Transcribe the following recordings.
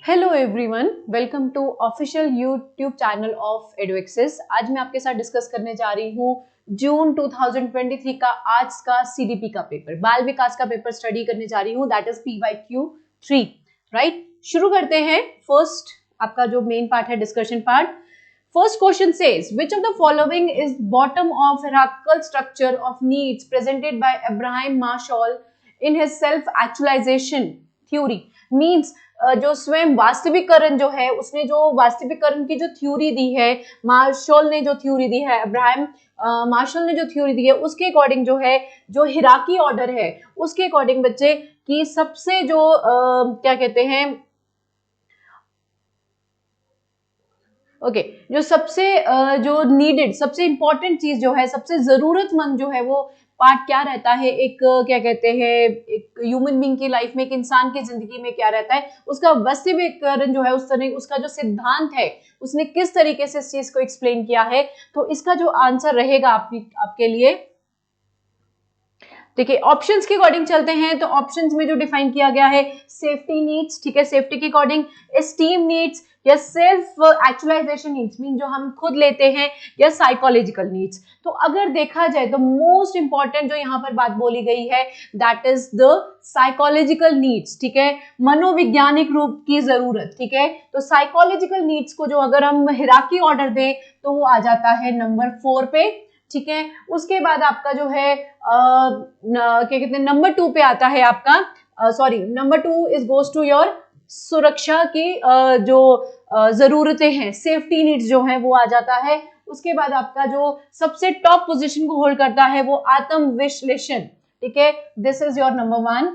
Hello everyone, welcome to official YouTube channel of Eduaxis. आज मैं आपके साथ डिस्कस करने जा रही हूँ जून 2023 का आज का सीडीपी का पेपर, बाल विकास का पेपर स्टडी करने जा रही हूँ, दैट इज PYQ3, राइट। शुरू करते हैं। फर्स्ट आपका जो मेन पार्ट है, discussion part. First question says, which of the following is bottom of hierarchical structure of needs presented by Abraham Marshall in his self-actualization theory? Means जो स्वयं वास्तविकरण जो है, उसने जो वास्तविकरण की जो थ्योरी दी है, मार्शल ने जो थ्योरी दी है, अब्राहम मार्शल ने जो थ्योरी दी है, उसके अकॉर्डिंग जो है, जो हिराकी ऑर्डर है, उसके अकॉर्डिंग बच्चे की सबसे जो क्या कहते हैं, ओके जो सबसे जो नीडेड, सबसे इंपॉर्टेंट चीज जो है, सबसे जरूरतमंद जो है, वो पार्ट क्या रहता है, एक क्या कहते हैं, एक ह्यूमन बीइंग की लाइफ में, एक इंसान की जिंदगी में क्या रहता है, उसका वास्तविकरण जो है, उस तरह उसका जो सिद्धांत है, उसने किस तरीके से इस चीज को एक्सप्लेन किया है। तो इसका जो आंसर रहेगा आपके लिए, देखिए ऑप्शंस के अकॉर्डिंग चलते हैं। तो ऑप्शंस में जो डिफाइन किया गया है, सेफ्टी नीड्स, ठीक है, सेफ्टी के अकॉर्डिंग, एस्टीम नीड्स या सेल्फ एक्चुअलाइजेशन नीड्स, मीन जो हम खुद लेते हैं, या साइकोलॉजिकल नीड्स। तो अगर देखा जाए तो मोस्ट इंपॉर्टेंट जो यहाँ पर बात बोली गई है, that is the psychological needs, ठीक है, मनोवैज्ञानिक रूप की जरूरत, ठीक है। तो साइकोलॉजिकल नीड्स को जो अगर हम हिराकी ऑर्डर दें तो वो आ जाता है नंबर 4 पे, ठीक है। उसके बाद आपका जो है क्या कहते हैं, नंबर 2 पे आता है आपका, sorry, number 2 is goes to your सुरक्षा की जो जरूरतें हैं, सेफ्टी नीड्स जो है, वो आ जाता है। उसके बाद आपका जो सबसे टॉप पोजीशन को होल्ड करता है, वो आत्म विश्लेषण, ठीक है, दिस इज योर नंबर 1,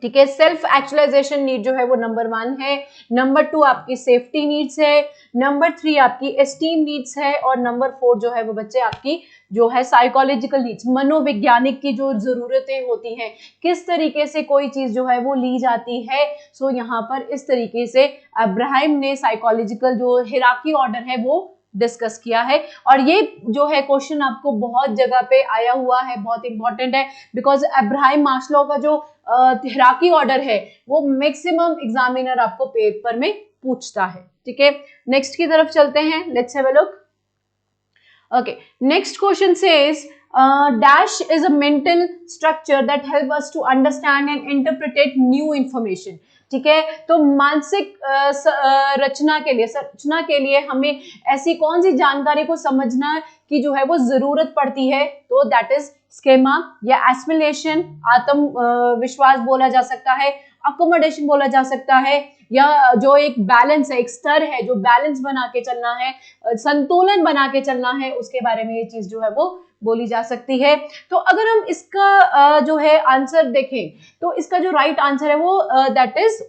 ठीक है। सेल्फ एक्चुअलाइजेशन नीड जो है वो नंबर 1 है, नंबर 2 आपकी सेफ्टी नीड्स है, नंबर 3 आपकी एस्टीम नीड्स है, और नंबर 4 जो है वो बच्चे आपकी जो है साइकोलॉजिकल नीड्स, मनोवैज्ञानिक की जो जरूरतें होती हैं, किस तरीके से कोई चीज जो है वो ली जाती है। सो यहाँ पर इस तरीके से अब्राहम ने साइकोलॉजिकल जो हिराकी ऑर्डर है वो डिस्कस किया है। और ये जो है क्वेश्चन आपको बहुत जगह पे आया हुआ है, बहुत इंपॉर्टेंट है, बिकॉज अब्राहम मास्लो का जो हिराकी ऑर्डर है वो मैक्सिमम एग्जामिनर आपको पेपर में पूछता है, ठीक है। नेक्स्ट की तरफ चलते हैं, let's have a look. Okay, next question says dash is a mental structure that help us to understand and interpret new information, ठीक है। तो मानसिक रचना के लिए, संरचना के लिए हमें ऐसी कौन सी जानकारी को समझना की जो है वो जरूरत पड़ती है, तो दैट इज स्केमा या एसिमिलेशन, आत्म विश्वास बोला जा सकता है, अकोमोडेशन बोला जा सकता है, या जो एक बैलेंस है, एक स्तर है, जो बैलेंस बना के चलना है, संतुलन बना के चलना है, उसके बारे में ये चीज जो है वो बोली जा सकती है। तो अगर हम इसका जो है आंसर देखें, तो इसका जो राइट आंसर है वो दैट इज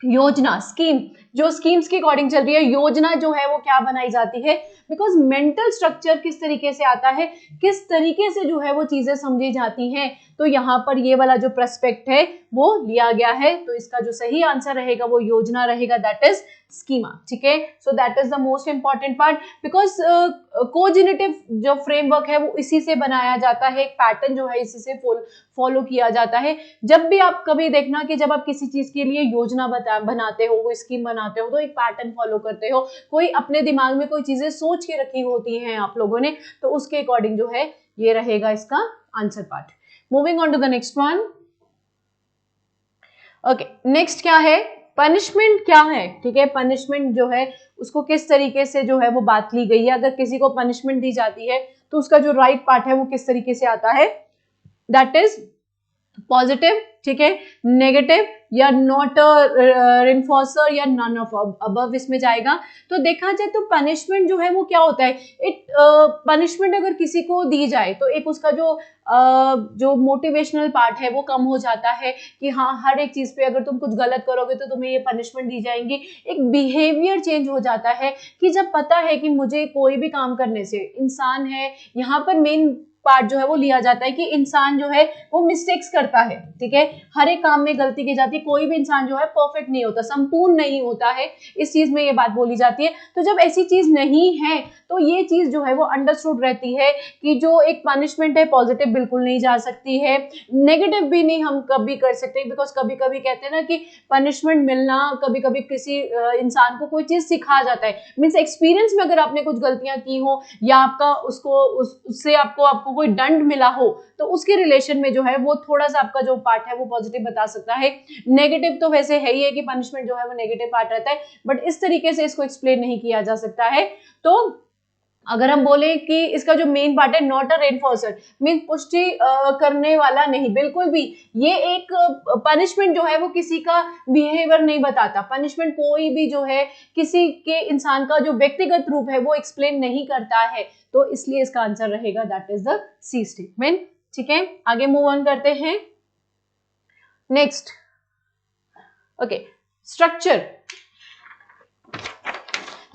योजना, स्कीम। जो स्कीम्स के अकॉर्डिंग चल रही है, योजना जो है वो क्या बनाई जाती है, बिकॉज मेंटल स्ट्रक्चर किस तरीके से आता है, किस तरीके से जो है वो चीजें समझी जाती हैं, तो यहाँ पर ये वाला जो प्रोस्पेक्ट है वो लिया गया है। तो इसका जो सही आंसर रहेगा वो योजना रहेगा, दैट इज स्कीमा, ठीक है। So that is the most important part, because cognitive जो फ्रेमवर्क है वो इसी से बनाया जाता है, एक पैटर्न जो है इसी से फॉलो किया जाता है। जब भी आप कभी देखना कि जब आप किसी चीज के लिए योजना बनाते हो, वो स्कीम बनाते हो, तो एक पैटर्न फॉलो करते हो, कोई अपने दिमाग में कोई चीजें सोच के रखी होती हैं आप लोगों ने, तो उसके अकॉर्डिंग जो है ये रहेगा इसका answer part. Moving on to the next one. Okay, next क्या है, पनिशमेंट क्या है, ठीक है। पनिशमेंट जो है उसको किस तरीके से जो है वो बात ली गई है, अगर किसी को पनिशमेंट दी जाती है तो उसका जो राइट पार्ट है वो किस तरीके से आता है, दैट इज पॉजिटिव, ठीक है, नेगेटिव, या नॉट रेनफोर्सर, या नन ऑफ अबव इसमें जाएगा। तो देखा जाए तो पनिशमेंट जो है वो क्या होता है, इट पनिशमेंट अगर किसी को दी जाए तो एक उसका जो मोटिवेशनल पार्ट है वो कम हो जाता है, कि हाँ हर एक चीज पे अगर तुम कुछ गलत करोगे तो तुम्हें ये पनिशमेंट दी जाएंगी। एक बिहेवियर चेंज हो जाता है कि जब पता है कि मुझे कोई भी काम करने से, इंसान है यहाँ पर मेन पार्ट जो है वो लिया जाता है कि इंसान जो है वो मिस्टेक्स करता है, ठीक है, हर एक काम में गलती की जाती है, कोई भी इंसान जो है परफेक्ट नहीं होता, संपूर्ण नहीं होता है, इस चीज में ये बात बोली जाती है। तो जब ऐसी चीज नहीं है तो ये चीज जो है वो अंडरस्टूड रहती है कि जो एक पनिशमेंट है पॉजिटिव बिल्कुल नहीं जा सकती है, नेगेटिव भी नहीं हम कभी कर सकते, बिकॉज कभी कभी कहते हैं ना कि पनिशमेंट मिलना कभी कभी किसी इंसान को कोई चीज सिखा जाता है, मीन्स एक्सपीरियंस में अगर आपने कुछ गलतियां की हो या आपका उससे आपको कोई दंड मिला हो तो उसके रिलेशन में जो है वो थोड़ा सा आपका जो पार्ट है वो पॉजिटिव बता सकता है। नेगेटिव तो वैसे है ही है कि पनिशमेंट जो है वो नेगेटिव पार्ट रहता है, बट इस तरीके से इसको एक्सप्लेन नहीं किया जा सकता है। तो अगर हम बोले कि इसका जो मेन पार्ट है नॉट अ रेनफोर्सर, मीन पुष्टि करने वाला नहीं, बिल्कुल भी ये एक पनिशमेंट जो है वो किसी का बिहेवियर नहीं बताता, पनिशमेंट कोई भी जो है किसी के इंसान का जो व्यक्तिगत रूप है वो एक्सप्लेन नहीं करता है, तो इसलिए इसका आंसर रहेगा that is the C statement. ठीक है, आगे मूव ऑन करते हैं। Next, okay, structure.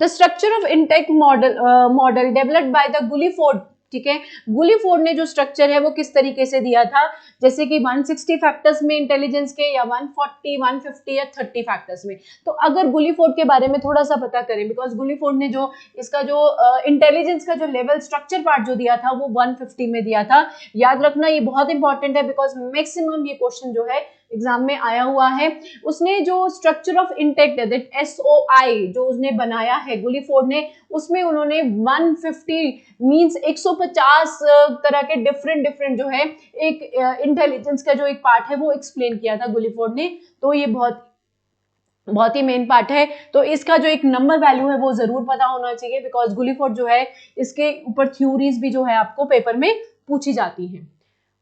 The structure of intake model developed by the Guilford, ठीक है, गुलिफोर्ड ने जो स्ट्रक्चर है वो किस तरीके से दिया था, जैसे कि 160 फैक्टर्स में इंटेलिजेंस के या 140, 150 या 30 फैक्टर्स में। तो अगर गुलिफोर्ड के बारे में थोड़ा सा पता करें, बिकॉज गुलिफोर्ड ने जो इसका जो इंटेलिजेंस का जो लेवल स्ट्रक्चर पार्ट जो दिया था वो 150 में दिया था। याद रखना ये बहुत इंपॉर्टेंट है, बिकॉज मैक्सिमम ये क्वेश्चन जो है एग्जाम में आया हुआ है। उसने जो structure of intake that SOI जो उसने बनाया है गुलिफोर्ड ने, उसमें उन्होंने 150 मींस 150 तरह के डिफरेंट जो है एक इंटेलिजेंस का जो एक पार्ट है वो एक्सप्लेन किया था गुलिफोर्ड ने। तो ये बहुत ही मेन पार्ट है, तो इसका जो एक नंबर वैल्यू है वो जरूर पता होना चाहिए, बिकॉज गुलिफोर्ड जो है इसके ऊपर थ्योरीज भी जो है आपको पेपर में पूछी जाती है।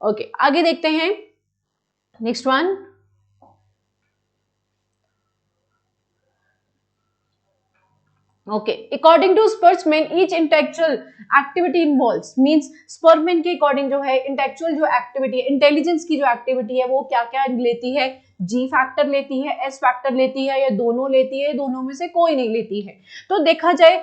ओके, आगे देखते हैं next one. Okay, according to Spearman, each intellectual activity involves means Spearman के अकॉर्डिंग जो है इंटेलेक्चुअल जो एक्टिविटी है, इंटेलिजेंस की जो एक्टिविटी है वो क्या क्या लेती है, G फैक्टर लेती है, S फैक्टर लेती है, या दोनों लेती है, दोनों में से कोई नहीं लेती है। तो देखा जाए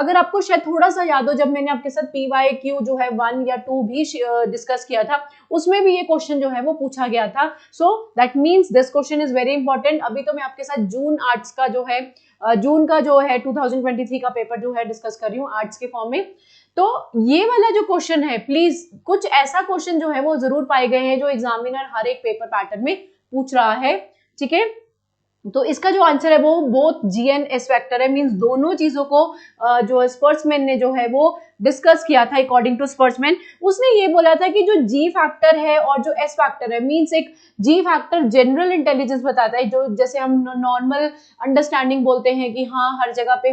अगर आपको शायद थोड़ा सा याद हो, जब मैंने आपके साथ PYQ जो है 1 या 2 भी डिस्कस किया था, उसमें भी ये क्वेश्चन जो है वो पूछा गया था। So that means this question is very important. अभी तो मैं आपके साथ जून आर्ट्स का जो है जून का जो है 2023 का पेपर जो है डिस्कस कर रही हूँ आर्ट्स के फॉर्म में। तो ये वाला जो क्वेश्चन है, प्लीज कुछ ऐसा क्वेश्चन जो है वो जरूर पाए गए हैं जो एग्जामिनर हर एक पेपर पैटर्न में पूछ रहा है। ठीक है, तो इसका जो आंसर है वो both G and S factor है, मींस दोनों चीजों को जो स्पर्ट्समैन ने जो है वो डिस्कस किया था। अकॉर्डिंग टू स्पर्ट्समैन उसने ये बोला था कि जो G फैक्टर है और जो S फैक्टर है, मींस एक G फैक्टर जनरल इंटेलिजेंस बताता है, जो जैसे हम नॉर्मल अंडरस्टैंडिंग बोलते हैं कि हाँ हर जगह पे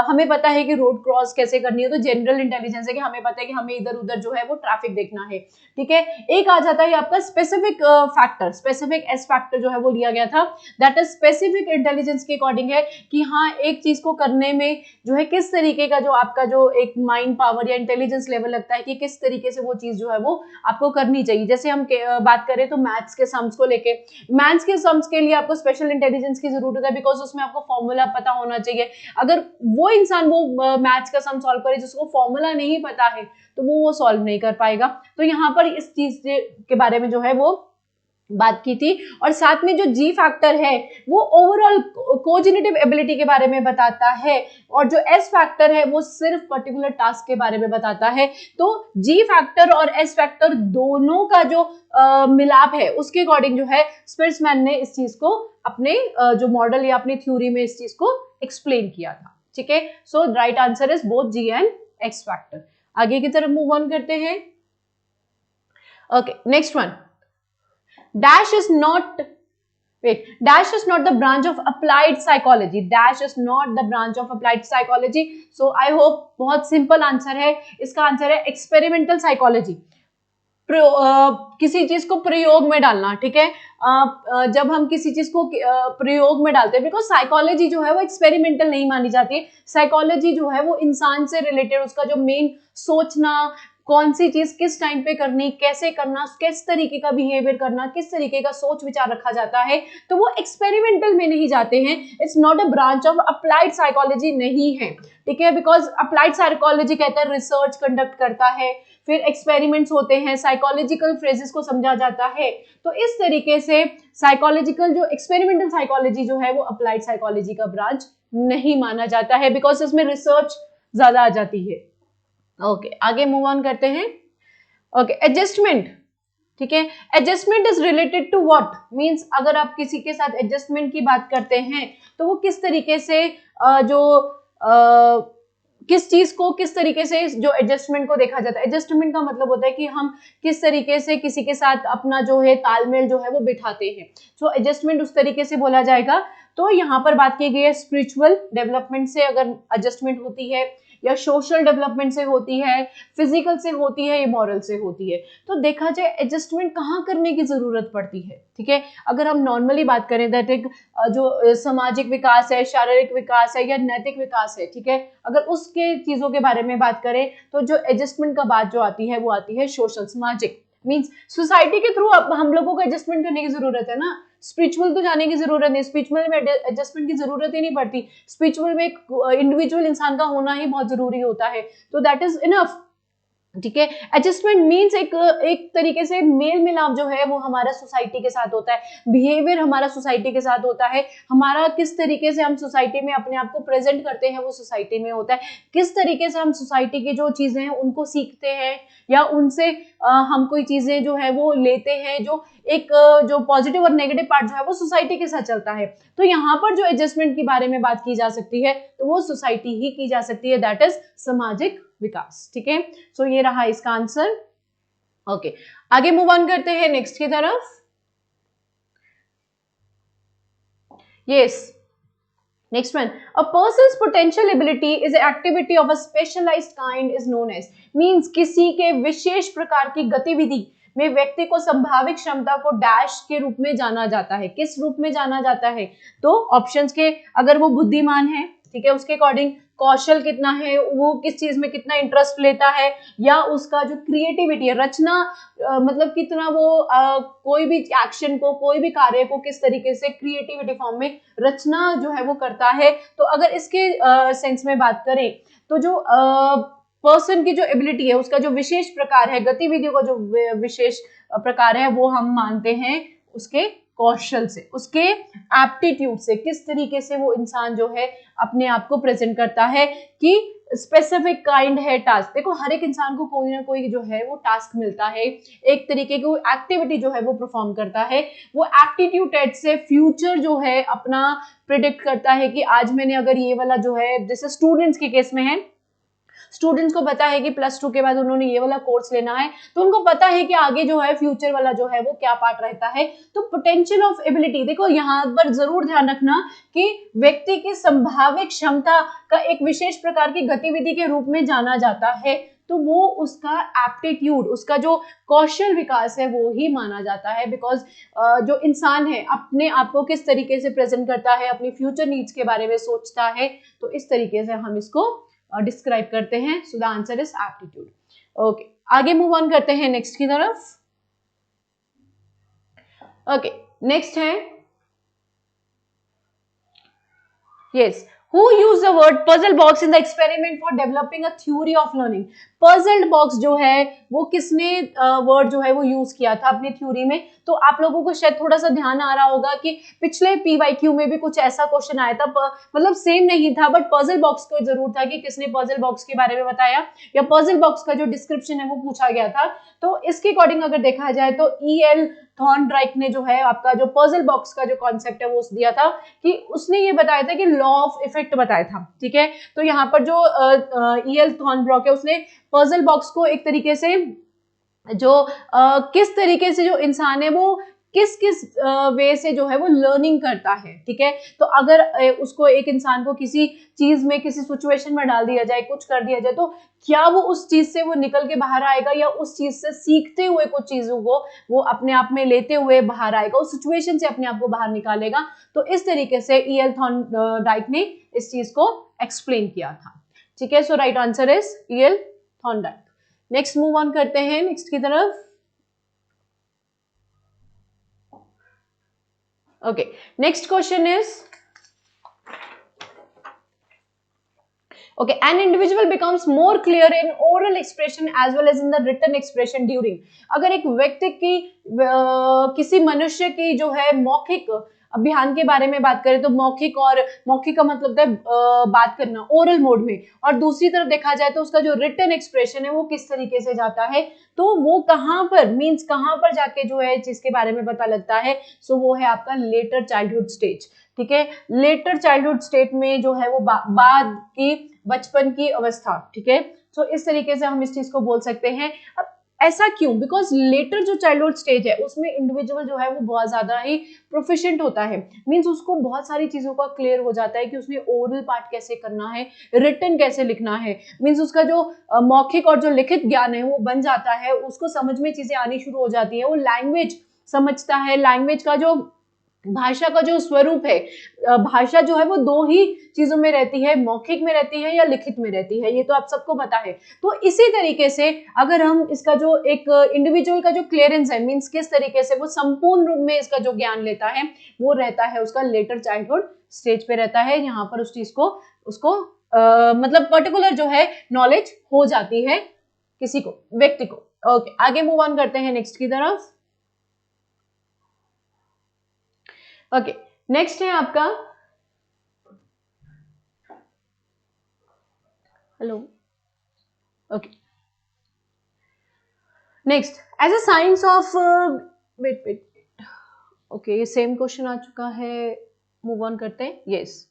हमें पता है कि रोड क्रॉस कैसे करनी है, तो जनरल इंटेलिजेंस है कि हमें पता है कि हमें इधर उधर जो है वो ट्रैफिक देखना है। ठीक है, एक आ जाता है आपका specific factor, specific S factor जो है वो लिया गया था, दैट इज स्पेसिफिक इंटेलिजेंस के अकॉर्डिंग है कि हाँ एक चीज को करने में जो है किस तरीके का जो आपका जो एक माइंड पावर या इंटेलिजेंस लेवल लगता है कि किस तरीके से वो चीज जो है वो आपको करनी चाहिए। जैसे हम बात करें तो मैथ्स के सम्स को लेके, मैथ्स के सम्स के लिए आपको स्पेशल इंटेलिजेंस की जरूरत है, बिकॉज उसमें आपको फॉर्मूला पता होना चाहिए। अगर वो इंसान वो मैथ्स का सम सॉल्व करे जिसको फॉर्मूला नहीं पता है तो वो सॉल्व नहीं कर पाएगा। तो यहाँ पर इस चीज के बारे में जो है वो बात की थी। और साथ में जो G फैक्टर है वो ओवरऑल कोजेनिटिव एबिलिटी के बारे में बताता है, और जो S फैक्टर है वो सिर्फ पर्टिकुलर टास्क के बारे में बताता है। तो G फैक्टर और S फैक्टर दोनों का जो मिलाप है उसके अकॉर्डिंग जो है स्पियर्समैन ने इस चीज को अपने जो मॉडल या अपनी थ्योरी में इस चीज को एक्सप्लेन किया था। ठीक है, so right answer is both G and X factor. आगे की तरफ मूव ऑन करते हैं। Okay, next one, dash is not the branch of applied psychology, dash is not the branch of applied psychology, so I hope बहुत simple answer है। इसका answer है experimental psychology, किसी चीज को प्रयोग में डालना। ठीक है, जब हम किसी चीज को प्रयोग में डालते हैं, बिकॉज साइकोलॉजी जो है वो एक्सपेरिमेंटल नहीं मानी जाती। साइकोलॉजी जो है वो इंसान से रिलेटेड, उसका जो मेन सोचना, कौन सी चीज किस टाइम पे करनी, कैसे करना, किस तरीके का बिहेवियर करना, किस तरीके का सोच विचार रखा जाता है, तो वो एक्सपेरिमेंटल में नहीं जाते हैं। It's not a branch of applied psychology नहीं है, ठीक है, बिकॉज अप्लाइड साइकोलॉजी कहता है रिसर्च कंडक्ट करता है, फिर एक्सपेरिमेंट्स होते हैं, साइकोलॉजिकल फ्रेजेस को समझा जाता है। तो इस तरीके से साइकोलॉजिकल जो एक्सपेरिमेंटल साइकोलॉजी जो है वो अप्लाइड साइकोलॉजी का ब्रांच नहीं माना जाता है, बिकॉज इसमें रिसर्च ज्यादा आ जाती है। ओके, आगे मूव ऑन करते हैं। ओके, एडजस्टमेंट, ठीक है, adjustment is related to what, means अगर आप किसी के साथ एडजस्टमेंट की बात करते हैं तो वो किस तरीके से किस चीज को किस तरीके से जो एडजस्टमेंट को देखा जाता है। एडजस्टमेंट का मतलब होता है कि हम किस तरीके से किसी के साथ अपना जो है तालमेल जो है वो बिठाते हैं, तो एडजस्टमेंट उस तरीके से बोला जाएगा। तो यहाँ पर बात की गई है स्पिरिचुअल डेवलपमेंट से अगर एडजस्टमेंट होती है, या सोशल डेवलपमेंट से होती है, फिजिकल से होती है, या मॉरल से होती है। तो देखा जाए एडजस्टमेंट कहाँ करने की जरूरत पड़ती है, ठीक है, अगर हम नॉर्मली बात करें दैट एक जो सामाजिक विकास है, शारीरिक विकास है, या नैतिक विकास है, ठीक है, अगर उसके चीजों के बारे में बात करें तो जो एडजस्टमेंट का बात जो आती है वो आती है सोशल, सामाजिक, मींस सोसाइटी के थ्रू अब हम लोगों को एडजस्टमेंट करने की जरूरत है ना। स्पिरिचुअल तो जाने की जरूरत नहीं, स्पिरिचुअल में एडजस्टमेंट की जरूरत ही नहीं पड़ती, स्पिरिचुअल में एक इंडिविजुअल इंसान का होना ही बहुत जरूरी होता है, तो दैट इज इनफ, ठीक है। एडजस्टमेंट मींस एक तरीके से मेल मिलाप जो है वो हमारा सोसाइटी के साथ होता है, बिहेवियर हमारा सोसाइटी के साथ होता है, हमारा किस तरीके से हम सोसाइटी में अपने आप को प्रेजेंट करते हैं वो सोसाइटी में होता है, किस तरीके से हम सोसाइटी की जो चीजें हैं उनको सीखते हैं, या उनसे हम कोई चीजें जो है वो लेते हैं, जो एक जो पॉजिटिव और नेगेटिव पार्ट जो है वो सोसाइटी के साथ चलता है। तो यहाँ पर जो एडजस्टमेंट के बारे में बात की जा सकती है तो वो सोसाइटी ही की जा सकती है, दैट इज सामाजिक विकास, ठीक है। सो ये रहा इसका आंसर। ओके, आगे मूव ऑन करते हैं नेक्स्ट की तरफ। Yes, next one, a person's potential ability is an activity of a specialized kind is known as, means किसी के विशेष प्रकार की गतिविधि में व्यक्ति को संभावित क्षमता को डैश के रूप में जाना जाता है। किस रूप में जाना जाता है, तो ऑप्शंस के, अगर वो बुद्धिमान है, ठीक है, उसके अकॉर्डिंग कौशल कितना है, वो किस चीज में कितना इंटरेस्ट लेता है, या उसका जो क्रिएटिविटी है, रचना मतलब कितना वो कोई भी एक्शन को, कोई भी कार्य को किस तरीके से क्रिएटिविटी फॉर्म में रचना जो है वो करता है। तो अगर इसके सेंस में बात करें तो जो पर्सन की जो एबिलिटी है, उसका जो विशेष प्रकार है, गतिविधियों का जो विशेष प्रकार है, वो हम मानते हैं उसके कौशल से, उसके एप्टीट्यूड से, किस तरीके से वो इंसान जो है अपने आप को प्रेजेंट करता है, कि स्पेसिफिक काइंड है टास्क। देखो हर एक इंसान को कोई ना कोई जो है वो टास्क मिलता है, एक तरीके की एक्टिविटी जो है वो परफॉर्म करता है, वो एप्टीट्यूड टेस्ट से फ्यूचर जो है अपना प्रिडिक्ट करता है कि आज मैंने अगर ये वाला जो है, जैसे स्टूडेंट्स के केस में है, स्टूडेंट्स को पता है कि +2 के बाद उन्होंने ये वाला कोर्स लेना है, तो उनको पता है कि आगे जो है फ्यूचर वाला जो है वो क्या पार्ट रहता है। तो पोटेंशियल ऑफ एबिलिटी, देखो यहाँ पर जरूर ध्यान रखना कि व्यक्ति की संभावित क्षमता का एक विशेष प्रकार की गतिविधि के रूप में जाना जाता है, तो वो उसका एप्टीट्यूड, उसका जो कौशल विकास है वो ही माना जाता है। बिकॉज जो इंसान है अपने आप को किस तरीके से प्रेजेंट करता है, अपनी फ्यूचर नीड्स के बारे में सोचता है, तो इस तरीके से हम इसको डिस्क्राइब करते हैं। So the answer is aptitude. Okay, आगे मूव ऑन करते हैं नेक्स्ट की तरफ। ओके, नेक्स्ट है, yes, who used the word puzzle box in the experiment for developing a theory of learning? puzzled box जो है वो किसने वर्ड जो है वो यूज किया था अपनी थ्योरी में? तो आप लोगों को शायद थोड़ा सा ध्यान आ रहा होगा कि पिछले PYQ में भी कुछ ऐसा क्वेश्चन आया था, मतलब सेम नहीं था बट पजल बॉक्स को जरूर था कि किसने पजल बॉक्स के बारे में बताया, या पजल बॉक्स का जो डिस्क्रिप्शन है वो पूछा गया था। तो इसके अकॉर्डिंग अगर देखा जाए तो EL थॉर्नडाइक ने जो है आपका जो पजल बॉक्स का जो कॉन्सेप्ट है वो दिया था, कि उसने ये बताया था कि लॉ ऑफ इफेक्ट बताया था, ठीक है। तो यहाँ पर जो EL थॉर्नब्रॉक है उसने पजल बॉक्स को एक तरीके से जो किस तरीके से जो इंसान है वो किस किस वे से जो है वो लर्निंग करता है, ठीक है। तो अगर उसको एक इंसान को किसी चीज में, किसी सिचुएशन में डाल दिया जाए, कुछ कर दिया जाए, तो क्या वो उस चीज से वो निकल के बाहर आएगा, या उस चीज से सीखते हुए कुछ चीजों को वो अपने आप में लेते हुए बाहर आएगा, उस सिचुएशन से अपने आप को बाहर निकालेगा। तो इस तरीके से EL थॉर्नडाइक ने इस चीज को एक्सप्लेन किया था, ठीक है। So right answer is EL Thorndike. Next move on करते हैं नेक्स्ट की तरफ। Okay, next question is okay, an individual becomes more clear in oral expression as well as in the written expression during, अगर एक व्यक्ति की किसी मनुष्य की जो है मौखिक अभियान के बारे में बात करें तो मौखिक, और मौखिक का मतलब है बात करना ओरल मोड में, और दूसरी तरफ देखा जाए तो उसका जो रिटन एक्सप्रेशन है वो किस तरीके से जाता है, तो वो कहां पर मींस कहां पर जाके जो है जिसके बारे में पता लगता है, सो वो है आपका लेटर चाइल्डहुड स्टेज। ठीक है, लेटर चाइल्डहुड स्टेट में जो है वो बाद की बचपन की अवस्था। ठीक है, तो इस तरीके से हम इस चीज को बोल सकते हैं। अब ऐसा क्यों? बिकॉज लेटर जो चाइल्डहुड स्टेज है उसमें इंडिविजुअल जो है वो बहुत ज्यादा ही प्रोफिशिएंट होता है, मींस उसको बहुत सारी चीजों का क्लियर हो जाता है कि उसने ओरल पार्ट कैसे करना है, रिटन कैसे लिखना है, मींस उसका जो मौखिक और जो लिखित ज्ञान है वो बन जाता है, उसको समझ में चीजें आनी शुरू हो जाती है, वो लैंग्वेज समझता है, लैंग्वेज का जो भाषा का जो स्वरूप है, भाषा जो है वो दो ही चीजों में रहती है, मौखिक में रहती है या लिखित में रहती है, ये तो आप सबको पता है। तो इसी तरीके से अगर हम इसका जो एक इंडिविजुअल का जो क्लियरेंस है, मींस किस तरीके से वो संपूर्ण रूप में इसका जो ज्ञान लेता है वो रहता है उसका लेटर चाइल्डहुड स्टेज पे रहता है। यहाँ पर उस चीज को उसको मतलब पर्टिकुलर जो है नॉलेज हो जाती है किसी को, व्यक्ति को। ओके, आगे मूव ऑन करते हैं नेक्स्ट की तरफ। ओके, नेक्स्ट है आपका, hello, okay, next as a science of weight, okay, ये सेम क्वेश्चन आ चुका है, मूव ऑन करते हैं। Yes,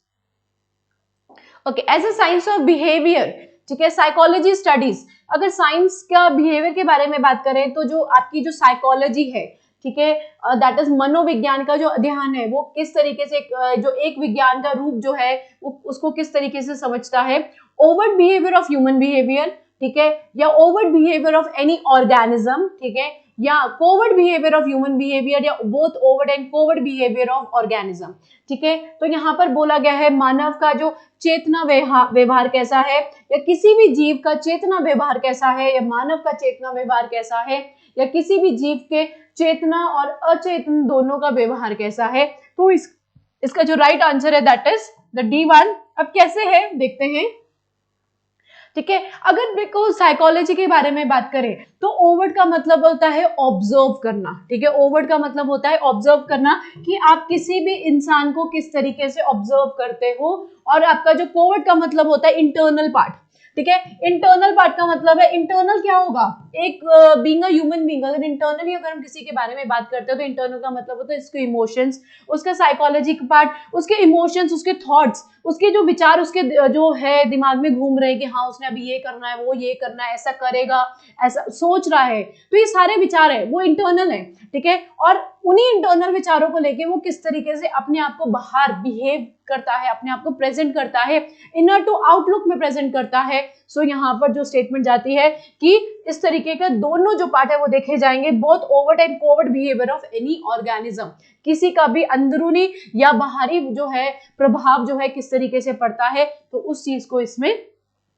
okay, as a science of behaviour, ठीक है, साइकोलॉजी स्टडीज, अगर साइंस का बिहेवियर के बारे में बात करें तो जो आपकी जो साइकोलॉजी है, ठीक है, दैट इज मनोविज्ञान का जो अध्ययन है वो किस तरीके से जो एक विज्ञान का रूप जो है उसको किस तरीके से समझता है, overt behaviour of human behaviour, ठीक है, या overt behaviour of any organism, ठीक है, या covert behaviour of human behaviour, या both overt and covert behaviour of organism. ठीक है, तो यहाँ पर बोला गया है मानव का जो चेतना व्यवहार कैसा है, या किसी भी जीव का चेतना व्यवहार कैसा है, या मानव का चेतना व्यवहार कैसा है, या किसी भी जीव के चेतना और अचेतन दोनों का व्यवहार कैसा है, तो इसका जो राइट आंसर है दैट इज द D1। अब कैसे है देखते हैं। ठीक है, अगर देखो साइकोलॉजी के बारे में बात करें तो ओवर्ट का मतलब होता है ऑब्जर्व करना। ठीक है, ओवर्ट का मतलब होता है ऑब्जर्व करना, कि आप किसी भी इंसान को किस तरीके से ऑब्जर्व करते हो, और आपका जो कोवर्ट का मतलब होता है इंटरनल पार्ट। ठीक है, इंटरनल पार्ट का मतलब है, इंटरनल क्या होगा, एक बीइंग अ ह्यूमन बीइंग, अगर इंटरनली अगर हम किसी के बारे में बात करते हैं तो इंटरनल का मतलब होता है इसके इमोशंस, उसका साइकोलॉजी का पार्ट, उसके इमोशंस, उसके थॉट्स, उसके जो विचार उसके जो है दिमाग में घूम रहे हैं कि हाँ उसने अभी ये करना है, वो ये करना है, ऐसा करेगा, ऐसा सोच रहा है, तो ये सारे विचार है वो इंटरनल है। ठीक है, और उन्हीं इंटरनल विचारों को लेके वो किस तरीके से अपने आप को बाहर बिहेव करता है, अपने आप को प्रेजेंट करता है, इनर टू आउटलुक में प्रेजेंट करता है। सो यहाँ पर जो स्टेटमेंट जाती है कि इस तरीके के दोनों जो पार्ट है वो देखे जाएंगे, both overt and covert behaviour of any organism, किसी का भी अंदरूनी या बाहरी जो है प्रभाव जो है किस तरीके से पड़ता है, तो उस चीज को इसमें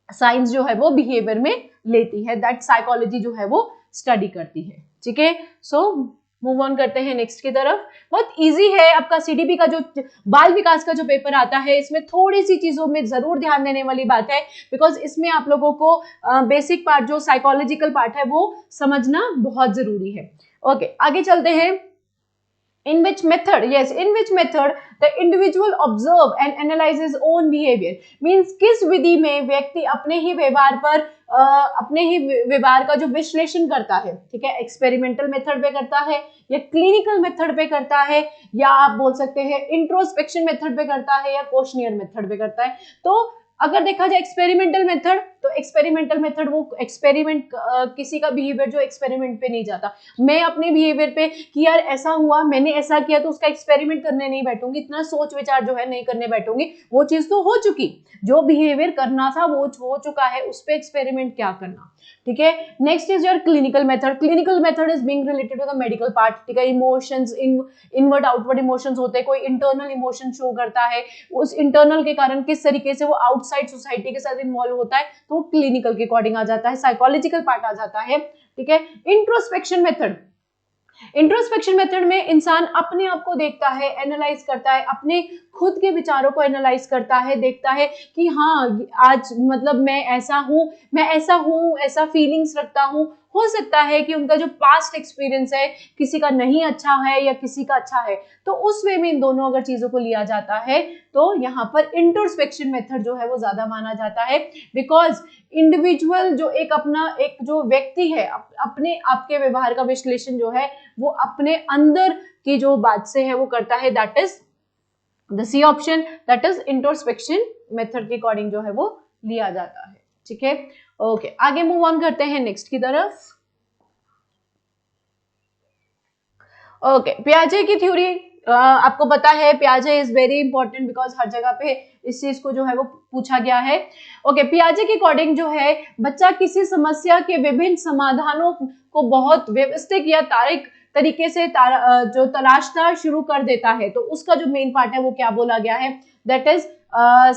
साइंस जो है वो बिहेवियर में लेती है, दैट साइकोलॉजी जो है वो स्टडी करती है। ठीक है, सो मूव ऑन करते हैं नेक्स्ट की तरफ। बहुत इजी है, आपका सीडीपी का जो बाल विकास का जो पेपर आता है इसमें थोड़ी सी चीजों में जरूर ध्यान देने वाली बात है, बिकॉज इसमें आप लोगों को बेसिक पार्ट जो साइकोलॉजिकल पार्ट है वो समझना बहुत जरूरी है। ओके, आगे चलते हैं। In which method, yes, in which method the individual observe and analyze his own behavior, means किस विधि में व्यक्ति अपने ही व्यवहार पर अपने ही व्यवहार का जो विश्लेषण करता है, ठीक है, एक्सपेरिमेंटल मेथड पे करता है, या क्लिनिकल मेथड पे करता है, या आप बोल सकते हैं इंट्रोस्पेक्शन मेथड पे करता है, या क्वेश्चनियर मेथड पे करता है। तो अगर देखा जाए एक्सपेरिमेंटल मेथड, तो एक्सपेरिमेंटल मेथड वो एक्सपेरिमेंट किसी का बिहेवियर जो एक्सपेरिमेंट पे नहीं जाता, मैं अपने बिहेवियर पे कि यार ऐसा हुआ, मैंने ऐसा किया, तो उसका एक्सपेरिमेंट करने नहीं बैठूंगी, इतना सोच विचार जो है नहीं करने बैठूंगी, वो चीज तो हो चुकी, जो बिहेवियर करना था वो हो चुका है, उस पर एक्सपेरिमेंट क्या करना। ठीक है, next is your clinical method. Clinical method is being related to the medical part. ठीक है, इमोशंस, इनवर्ड आउटवर्ड इमोशंस होते हैं, कोई इंटरनल इमोशन शो करता है, उस इंटरनल के कारण किस तरीके से वो आउटसाइड सोसाइटी के साथ इन्वॉल्व होता है, तो क्लिनिकल के अकॉर्डिंग आ जाता है, साइकोलॉजिकल पार्ट आ जाता है, ठीक है। इंट्रोस्पेक्शन मेथड, इंट्रोस्पेक्शन मेथड में इंसान अपने आप को देखता है, एनालाइज करता है, अपने खुद के विचारों को एनालाइज करता है, देखता है कि हाँ आज मतलब मैं ऐसा हूँ, ऐसा फीलिंग्स रखता हूँ। हो सकता है कि उनका जो पास्ट एक्सपीरियंस है किसी का नहीं अच्छा है या किसी का अच्छा है, तो उस वे में इन दोनों अगर चीजों को लिया जाता है तो यहाँ पर इंट्रोस्पेक्शन मेथड जो है वो ज्यादा माना जाता है, बिकॉज इंडिविजुअल जो एक जो व्यक्ति है अपने आपके व्यवहार का विश्लेषण जो है वो अपने अंदर की जो बात से है वो करता है, that is the C option, that is introspection method के अकॉर्डिंग जो है वो लिया जाता है, ठीक है। ओके, आगे मूव ऑन करते हैं नेक्स्ट की तरफ। ओके, पियाजे की थ्योरी आपको पता है, पियाजे इज वेरी इंपॉर्टेंट बिकॉज हर जगह पे इस चीज को जो है वो पूछा गया है। ओके, पियाजे के अकॉर्डिंग जो है बच्चा किसी समस्या के विभिन्न समाधानों को बहुत व्यवस्थित या तारीख तरीके से जो तलाशना शुरू कर देता है, तो उसका जो मेन पार्ट है वो क्या बोला गया है, दैट इज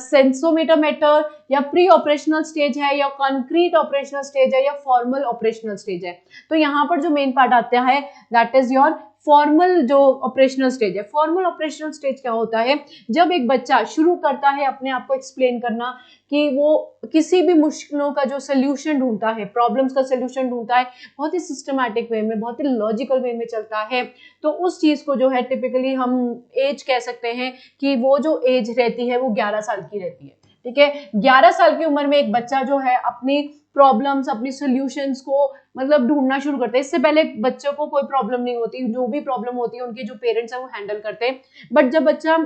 सेंसोमीटर मेथड, या प्री ऑपरेशनल स्टेज है, या कंक्रीट ऑपरेशनल स्टेज है, या फॉर्मल ऑपरेशनल स्टेज है। तो यहाँ पर जो मेन पार्ट आता है दैट इज योर फॉर्मल जो ऑपरेशनल स्टेज है। फॉर्मल ऑपरेशनल स्टेज क्या होता है, जब एक बच्चा शुरू करता है अपने आप को एक्सप्लेन करना कि वो किसी भी मुश्किलों का जो सोल्यूशन ढूंढता है, प्रॉब्लम्स का सोल्यूशन ढूंढता है, बहुत ही सिस्टमैटिक वे में, बहुत ही लॉजिकल वे में चलता है, तो उस चीज को जो है टिपिकली हम एज कह सकते हैं कि वो जो एज रहती है वो 11 साल की रहती है, ठीक है। 11 साल की उम्र में एक बच्चा जो है अपनी प्रॉब्लम्स, अपनी सॉल्यूशंस को मतलब ढूंढना शुरू करते हैं। इससे पहले बच्चों को कोई प्रॉब्लम नहीं होती, जो भी प्रॉब्लम होती है उनके जो पेरेंट्स हैं वो हैंडल करते हैं, बट जब बच्चा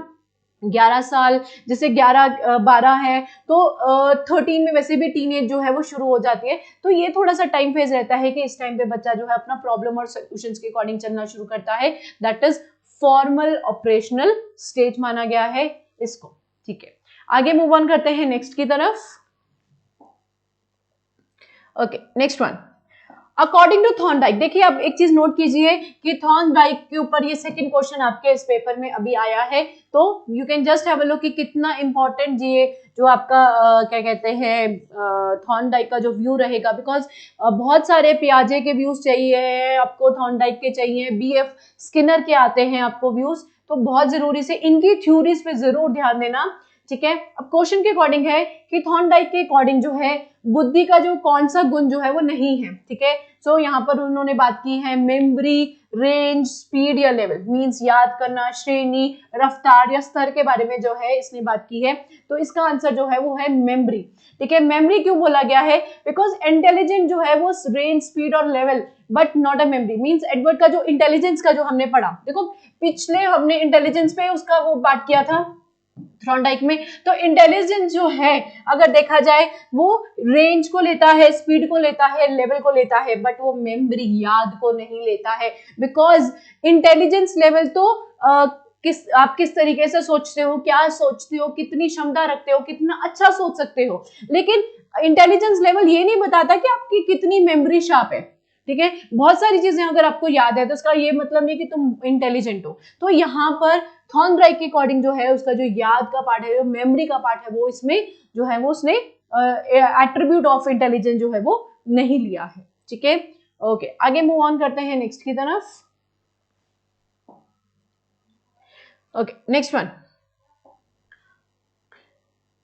11 साल, जैसे 11-12 है तो 13 में वैसे भी टीनेज जो है वो शुरू हो जाती है, तो ये थोड़ा सा टाइम फेज रहता है कि इस टाइम पे बच्चा जो है अपना प्रॉब्लम और सॉल्यूशंस के अकॉर्डिंग चलना शुरू करता है, that is formal operational stage माना गया है इसको, ठीक है। आगे मूव ऑन करते हैं नेक्स्ट की तरफ। Okay, next one, according to Thorndike, देखिए आप एक चीज नोट कीजिए कि थॉर्नडाइक के ऊपर ये सेकंड क्वेश्चन आपके इस पेपर में अभी आया है, तो you can just have a look कि कितना इंपॉर्टेंट ये जो आपका क्या कहते हैं थॉर्नडाइक का जो व्यू रहेगा, बिकॉज बहुत सारे पियाजे के व्यूज चाहिए आपको, थॉर्नडाइक के चाहिए, BF स्किनर के आते हैं आपको व्यूज, तो बहुत जरूरी से इनकी थ्योरीज पे जरूर ध्यान देना, ठीक है। अब क्वेश्चन के अकॉर्डिंग है कि थॉर्नडाइक के अकॉर्डिंग जो है बुद्धि का जो कौन सा गुण जो है वो नहीं है, ठीक है। सो यहाँ पर उन्होंने बात की है मेमोरी, रेंज, स्पीड या लेवल, मींस याद करना, श्रेणी, रफ्तार या स्तर के बारे में जो है इसने बात की है, तो इसका आंसर जो है वो है मेमोरी, ठीक है। मेमोरी क्यों बोला गया है, बिकॉज इंटेलिजेंट जो है वो रेंज, स्पीड और level, but not a memory, means Edward का जो इंटेलिजेंस का जो हमने पढ़ा, देखो पिछले हमने इंटेलिजेंस पे उसका वो बात किया था थॉर्नडाइक में, तो इंटेलिजेंस जो है अगर देखा जाए वो रेंज को लेता है, स्पीड को लेता है, लेवल को लेता है, बट वो मेमोरी याद को नहीं लेता है, बिकॉज इंटेलिजेंस लेवल तो आप किस तरीके से सोचते हो, क्या सोचते हो, कितनी क्षमता रखते हो, कितना अच्छा सोच सकते हो, लेकिन इंटेलिजेंस लेवल ये नहीं बताता कि आपकी कितनी मेमोरी शार्प है, ठीक है। बहुत सारी चीजें अगर आपको याद है तो इसका ये मतलब नहीं कि तुम इंटेलिजेंट हो, तो यहाँ पर थॉर्नडाइक के अकॉर्डिंग जो है उसका जो याद का पार्ट है, जो मेमोरी का पार्ट है, वो इसमें जो है वो उसने एट्रीब्यूट ऑफ इंटेलिजेंस जो है वो नहीं लिया है, ठीक है। ओके, आगे मूव ऑन करते हैं नेक्स्ट की तरफ। Okay, next one,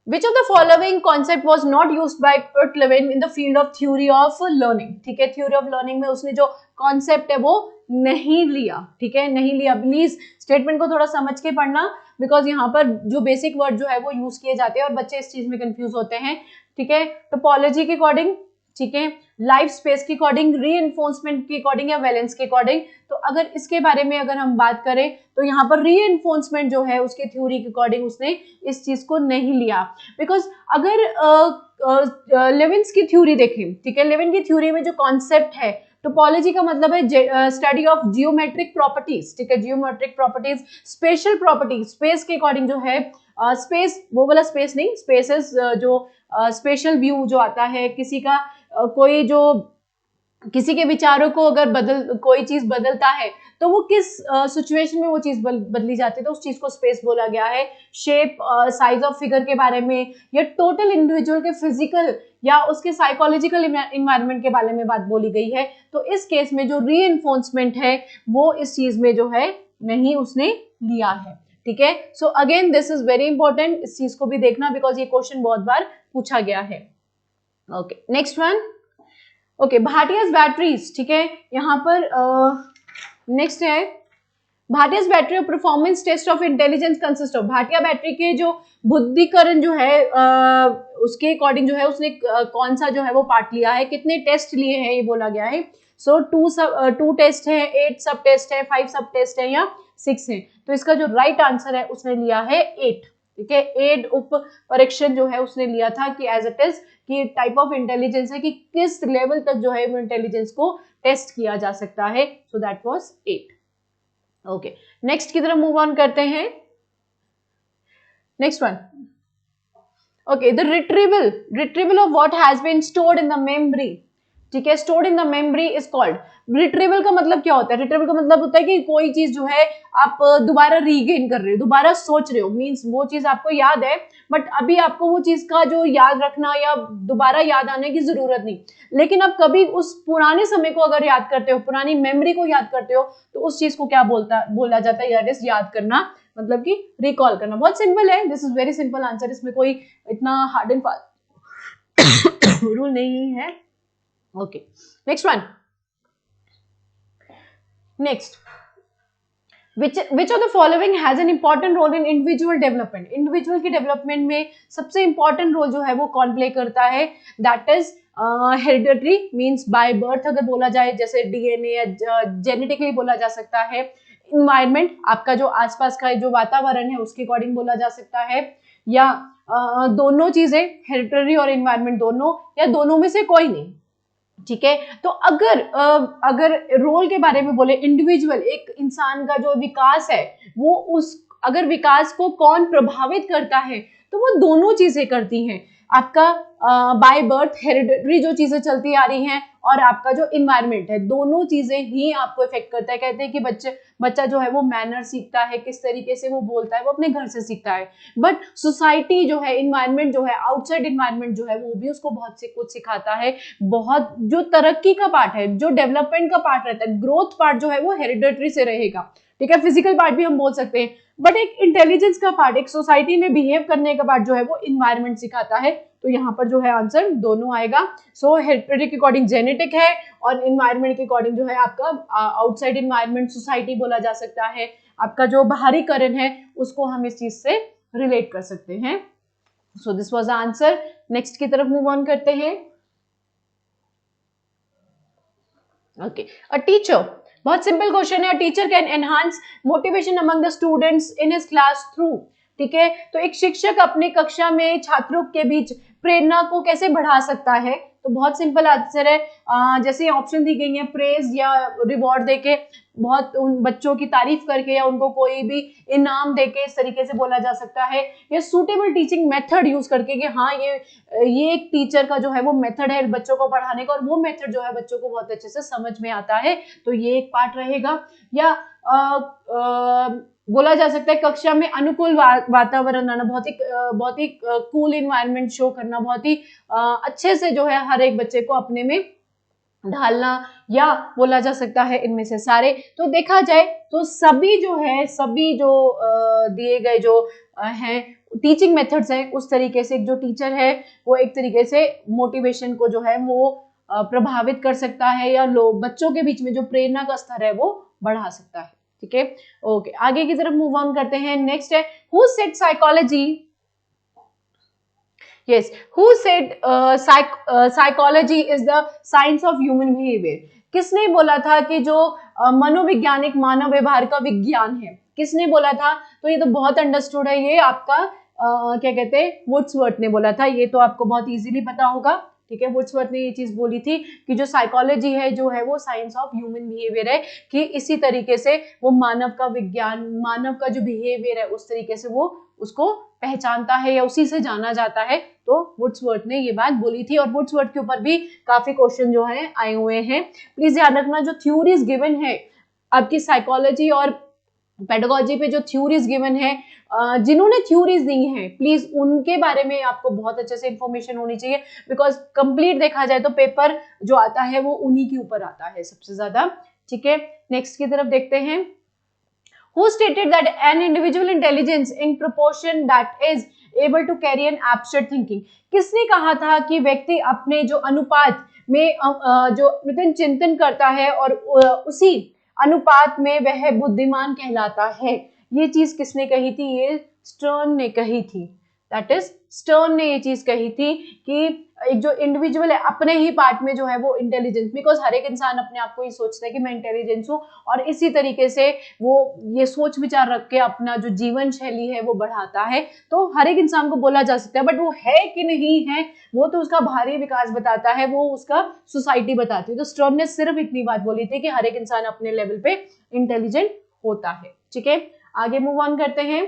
Which of the following concept was not used by Kurt Lewin in the field of theory of learning, ठीक है। theory of learning में उसने जो concept है वो नहीं लिया, ठीक है, नहीं लिया। प्लीज स्टेटमेंट को थोड़ा समझ के पढ़ना, बिकॉज यहाँ पर जो बेसिक वर्ड जो है वो यूज किए जाते हैं और बच्चे इस चीज में कंफ्यूज होते हैं, ठीक है। टोपोलॉजी के अकॉर्डिंग, ठीक है, लाइफ स्पेस के अकॉर्डिंग, रीइंफोर्समेंट के अकॉर्डिंग या वैलेंस के अकॉर्डिंग, तो अगर इसके बारे में अगर हम बात करें तो यहाँ पर रीइंफोर्समेंट जो है उसके थ्योरी के अकॉर्डिंग उसने इस चीज को नहीं लिया, बिकॉज अगर लेविन्स की थ्योरी देखें, ठीक है, लेविन की थ्योरी में जो कॉन्सेप्ट है, टोपोलॉजी का मतलब है स्टडी ऑफ जियोमेट्रिक प्रॉपर्टीज, ठीक है, geometric properties, special properties, space के अकॉर्डिंग जो है स्पेस, वो वाला स्पेस नहीं, स्पेसेस जो स्पेशल व्यू जो आता है किसी का कोई जो किसी के विचारों को अगर कोई चीज बदलता है तो वो किस सिचुएशन में वो चीज बदली जाती है, तो उस चीज को स्पेस बोला गया है। शेप, साइज ऑफ फिगर के बारे में, या टोटल इंडिविजुअल के फिजिकल या उसके साइकोलॉजिकल इन्वायरमेंट के बारे में बात बोली गई है। तो इस केस में जो रीइंफोर्समेंट है वो इस चीज में जो है नहीं उसने लिया है। ठीक है, so again this is very important, इस चीज को भी देखना बिकॉज ये क्वेश्चन बहुत बार पूछा गया है। Okay, next one. Okay, Bhatia's batteries. ठीक है, यहाँ पर नेक्स्ट है Bhatia's battery of performance test of intelligence consist of. Bhatia battery के जो बुद्धिकरण जो है उसके अकॉर्डिंग जो है उसने कौन सा जो है वो पार्ट लिया है, कितने टेस्ट लिए हैं ये बोला गया है। सो 2 टेस्ट है, 8 सब टेस्ट है, 5 सब टेस्ट है या 6 है। तो इसका जो राइट आंसर है उसने लिया है 8। ठीक है, 8 उप परीक्षण जो है उसने लिया था कि एज इट इज कि टाइप ऑफ इंटेलिजेंस है कि किस लेवल तक जो है वो इंटेलिजेंस को टेस्ट किया जा सकता है। So that was 8। Okay, next की तरफ मूव ऑन करते हैं। Next one. Okay, the retrieval of what has been stored in the memory. ठीक है, stored in the memory is called. Retrieval का मतलब क्या होता है? रिट्रीवल का मतलब होता है कि कोई चीज जो है आप दोबारा रीगेन कर रहे हो, दोबारा सोच रहे हो, मींस वो चीज आपको याद है बट अभी आपको वो चीज का जो याद रखना या दोबारा याद आने की जरूरत नहीं। लेकिन आप कभी उस पुराने समय को अगर याद करते हो, पुरानी मेमोरी को याद करते हो, तो उस चीज को क्या बोला जाता है? दैट इज याद करना, मतलब कि रिकॉल करना। बहुत सिंपल है, this is very simple answer, इसमें कोई इतना हार्ड एंड फास्ट रूल नहीं है। Okay, next one. Next, which of the following has an important role in individual development? Individual की डेवलपमेंट में सबसे इंपॉर्टेंट रोल जो है वो कौन प्ले करता है? That is hereditary, means by birth अगर बोला जाए, जैसे डीएनए या जेनेटिकली बोला जा सकता है। इन्वायरमेंट, आपका जो आसपास का जो वातावरण है उसके अकॉर्डिंग बोला जा सकता है, या दोनों चीजें, हेरिडिटरी और इन्वायरमेंट दोनों, या दोनों में से कोई नहीं। ठीक है, तो अगर रोल के बारे में बोले, इंडिविजुअल, एक इंसान का जो विकास है वो अगर विकास को कौन प्रभावित करता है तो वो दोनों चीजें करती हैं। आपका बाय बर्थ हेरिडिटरी जो चीजें चलती आ रही हैं और आपका जो इन्वायरमेंट है, दोनों चीजें ही आपको इफेक्ट करता है। कहते हैं कि बच्चा जो है वो मैनर सीखता है, किस तरीके से वो बोलता है, वो अपने घर से सीखता है। बट सोसाइटी जो है, इन्वायरमेंट जो है, आउटसाइड इन्वायरमेंट जो है, वो भी उसको बहुत से कुछ सिखाता है। बहुत जो तरक्की का पार्ट है, जो डेवलपमेंट का पार्ट रहता है, ग्रोथ पार्ट जो है वो हेरिडिटरी से रहेगा। ठीक है, फिजिकल पार्ट भी हम बोल सकते हैं, बट एक इंटेलिजेंस का पार्ट, एक सोसाइटी में बिहेव करने का पार्ट जो है वो इन्वायरमेंट सिखाता है। तो यहाँ पर जो है आंसर दोनों आएगा। सो हेरिडिटरी के अकॉर्डिंग जेनेटिक है और इन्वायरमेंट के अकॉर्डिंग जो है आपका आउटसाइड इन्वायरमेंट, सोसाइटी बोला जा सकता है। आपका जो बाहरीकरण है उसको हम इस चीज से रिलेट कर सकते हैं। So this was the answer. Next की तरफ मूव ऑन करते हैं। ओके, अ टीचर, बहुत सिंपल क्वेश्चन है। Teacher can enhance motivation among the students in his class through. ठीक है, तो एक शिक्षक अपनी कक्षा में छात्रों के बीच प्रेरणा को कैसे बढ़ा सकता है? तो बहुत सिंपल आंसर है, जैसे ऑप्शन दी गई है, प्रेज या रिवॉर्ड देके, बहुत उन बच्चों की तारीफ करके या उनको कोई भी इनाम देके, इस तरीके से बोला जा सकता है। या सूटेबल टीचिंग मेथड यूज करके कि हाँ ये एक टीचर का जो है वो मेथड है बच्चों को पढ़ाने का और वो मेथड जो है बच्चों को बहुत अच्छे से समझ में आता है, तो ये एक पार्ट रहेगा। या बोला जा सकता है कक्षा में अनुकूल वातावरण आना, बहुत ही कूल इन्वायरमेंट शो करना, बहुत ही अच्छे से जो है हर एक बच्चे को अपने में ढालना, या बोला जा सकता है इनमें से सारे। तो देखा जाए तो सभी जो दिए गए जो हैं टीचिंग मेथड्स हैं, उस तरीके से जो टीचर है वो एक तरीके से मोटिवेशन को जो है वो प्रभावित कर सकता है या बच्चों के बीच में जो प्रेरणा का स्तर है वो बढ़ा सकता है। ठीक है, ओके, आगे की तरफ मूव ऑन करते हैं। नेक्स्ट है, who said psychology, yes, who said psychology is the science of human behavior? किसने बोला था कि जो मनोवैज्ञानिक मानव व्यवहार का विज्ञान है, किसने बोला था? तो ये तो बहुत अंडरस्टूड है, ये आपका क्या कहते हैं, वुड्सवर्थ ने बोला था। ये तो आपको बहुत इजीली पता होगा। ठीक है, वुड्सवर्थ ने ये चीज बोली थी कि जो साइकोलॉजी है जो है वो साइंस ऑफ ह्यूमन बिहेवियर है, कि इसी तरीके से वो मानव का विज्ञान, मानव का जो बिहेवियर है उस तरीके से वो उसको पहचानता है या उसी से जाना जाता है। तो वुड्सवर्थ ने ये बात बोली थी और वुड्सवर्थ के ऊपर भी काफी क्वेश्चन जो है आए हुए हैं। प्लीज ध्यान रखना जो थ्योरीज गिवन है आपकी साइकोलॉजी और पेडागोजी पे जो थ्योरीज गिवन है, जिन्होंने थ्योरीज दी हैं प्लीज उनके बारे में आपको बहुत अच्छे से इंफॉर्मेशन होनी चाहिए, बिकॉज कंप्लीट देखा जाए तो पेपर जो आता है वो उन्हीं के ऊपर आता है सबसे ज्यादा। ठीक है, नेक्स्ट की तरफ देखते हैं। Who stated that an individual intelligence in proportion that is able to carry an abstract thinking? किसने कहा था कि व्यक्ति अपने जो अनुपात में जो चिंतन करता है और उसी अनुपात में वह बुद्धिमान कहलाता है? ये चीज किसने कही थी? ये स्टर्न ने कही थी। दैट इज स्टर्न ने ये चीज कही थी कि एक जो इंडिविजुअल है अपने ही पार्ट में जो है वो इंटेलिजेंस, बिकॉज हर एक इंसान अपने आप को ही सोचता है कि मैं इंटेलिजेंस हूँ और इसी तरीके से वो ये सोच विचार रख के अपना जो जीवन शैली है वो बढ़ाता है। तो हर एक इंसान को बोला जा सकता है, बट वो है कि नहीं है वो तो उसका भारी विकास बताता है, वो उसका सोसाइटी बताती है। तो स्टर्न ने सिर्फ इतनी बात बोली थी कि हर एक इंसान अपने लेवल पे इंटेलिजेंट होता है। ठीक है, आगे मूव ऑन करते हैं।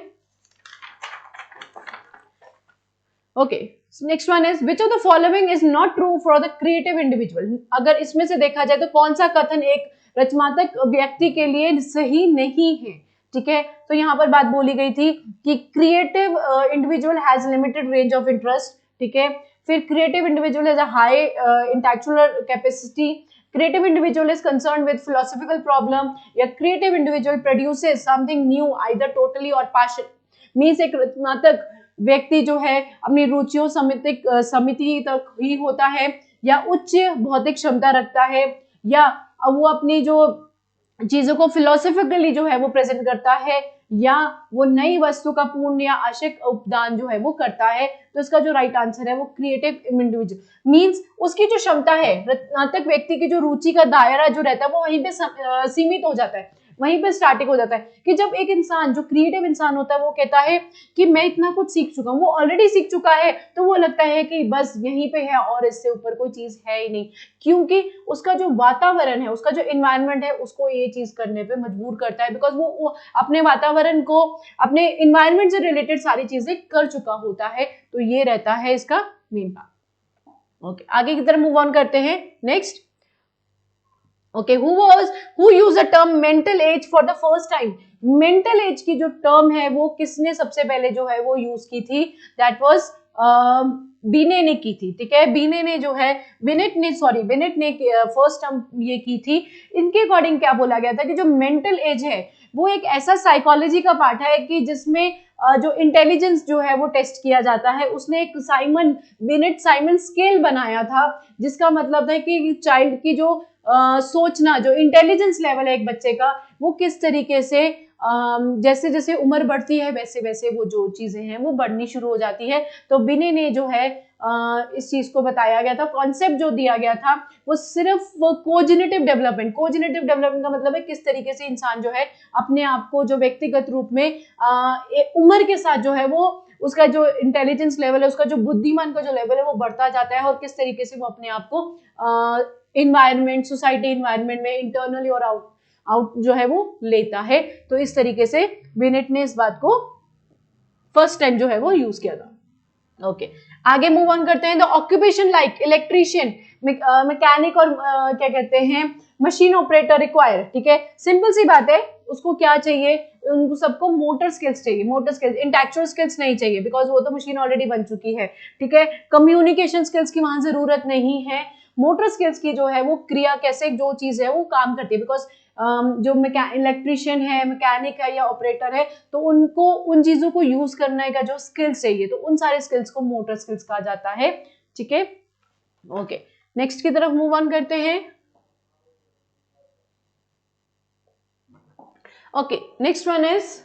Okay, next one is which of the following is not true for the creative individual? अगर इसमें से देखा जाए तो कौन सा कथन एक रचनात्मक व्यक्ति के लिए सही नहीं है? ठीक है, तो यहाँ पर बात बोली गई थी कि creative individual has limited range of interest. ठीक है, फिर creative individual has a high intellectual capacity, creative individual is concerned with philosophical problem, या creative individual produces something new either totally or partial। Means एक रचनात्मक व्यक्ति जो है अपनी रुचियों समिति तक ही होता है, या उच्च भौतिक क्षमता रखता है, या वो अपनी जो चीजों को फिलोसॉफिकली जो है वो प्रेजेंट करता है, या वो नई वस्तु का पूर्ण या आंशिक उपदान जो है वो करता है। तो इसका जो राइट आंसर है वो क्रिएटिव इंडिविजुअल। मींस उसकी जो क्षमता है, रचनात्मक व्यक्ति की जो रुचि का दायरा जो रहता है वो वहीं पे सीमित हो जाता है, वहीं पे स्टार्टिंग हो जाता है। कि जब एक इंसान जो क्रिएटिव इंसान होता है वो कहता है कि मैं इतना कुछ सीख चुका हूँ, वो ऑलरेडी सीख चुका है, तो वो लगता है कि बस यहीं पे है और इससे ऊपर कोई चीज है ही नहीं, क्योंकि उसका जो वातावरण है, उसका जो इन्वायरमेंट है उसको ये चीज करने पे मजबूर करता है, बिकॉज वो अपने वातावरण को, अपने इन्वायरमेंट से रिलेटेड सारी चीजें कर चुका होता है। तो ये रहता है इसका मेन पार्ट। ओके, आगे की तरफ मूव ऑन करते हैं। Next, okay, who used the term mental age for the first time? Mental as की जो टर्म है वो किसने सबसे पहले जो है वो यूज की थी? दैट वाज बिने ने की थी। ठीक है, बिनेट ने फर्स्ट टर्म ये की थी। इनके अकॉर्डिंग क्या बोला गया था कि जो मेंटल एज है वो एक ऐसा साइकोलॉजी का पार्ट है कि जिसमें जो इंटेलिजेंस जो है वो टेस्ट किया जाता है। उसने एक बिनेट साइमन स्केल बनाया था, जिसका मतलब है कि चाइल्ड की जो सोचना, जो इंटेलिजेंस लेवल है एक बच्चे का, वो किस तरीके से जैसे जैसे उम्र बढ़ती है वैसे वैसे वो जो चीजें हैं वो बढ़नी शुरू हो जाती है। तो बिने ने जो है इस चीज को बताया गया था, कॉन्सेप्ट जो दिया गया था वो सिर्फ कोजेनेटिव डेवलपमेंट का मतलब है किस तरीके से इंसान जो है अपने आप को जो व्यक्तिगत रूप में उम्र के साथ जो है वो उसका जो इंटेलिजेंस लेवल है, उसका जो बुद्धिमान का जो लेवल है वो बढ़ता जाता है, और किस तरीके से वो अपने आप को इन्वायरमेंट, सोसाइटी इन्वायरमेंट में इंटरनली और आउट जो है वो लेता है। तो इस तरीके से बिनेट ने इस बात को फर्स्ट टाइम जो है वो यूज किया था। ओके, आगे मूव ऑन करते हैं। The occupation like electrician, mechanic और क्या कहते हैं मशीन ऑपरेटर रिक्वायर। ठीक है, सिंपल सी बात है, उसको क्या चाहिए? उनको सबको मोटर स्किल्स चाहिए, मोटर स्किल्स, इंटेलेक्चुअल स्किल्स नहीं चाहिए, बिकॉज वो तो मशीन ऑलरेडी बन चुकी है। ठीक है, कम्युनिकेशन स्किल्स की वहां जरूरत नहीं है। मोटर स्किल्स की जो है वो क्रिया कैसे जो चीज है वो काम करती है, बिकॉज जो इलेक्ट्रीशियन है, मैकेनिक है या ऑपरेटर है, तो उनको उन चीजों को यूज करने का जो स्किल्स चाहिए, तो उन सारे स्किल्स को मोटर स्किल्स कहा जाता है। ठीक है, ओके, नेक्स्ट की तरफ मूव ऑन करते हैं। Okay, next one is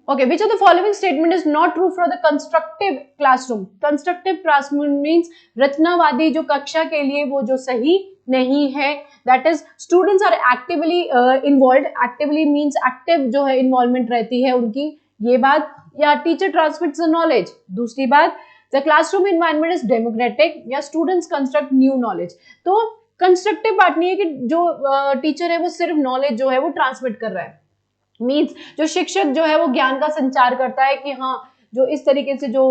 okay, which of the following statement is not true for the constructive classroom? Constructive classroom means रचनावादी जो कक्षा के लिए वो जो सही नहीं है। that is students are actively involved, actively means active जो है involvement रहती है उनकी, ये बात। या teacher transmits the knowledge, दूसरी बात। the classroom environment is democratic, या students construct new knowledge। तो कंस्ट्रक्टिव पार्ट नहीं है कि जो टीचर है वो सिर्फ नॉलेज जो है वो ट्रांसमिट कर रहा है, मीन्स जो शिक्षक जो है वो ज्ञान का संचार करता है कि हाँ जो इस तरीके से जो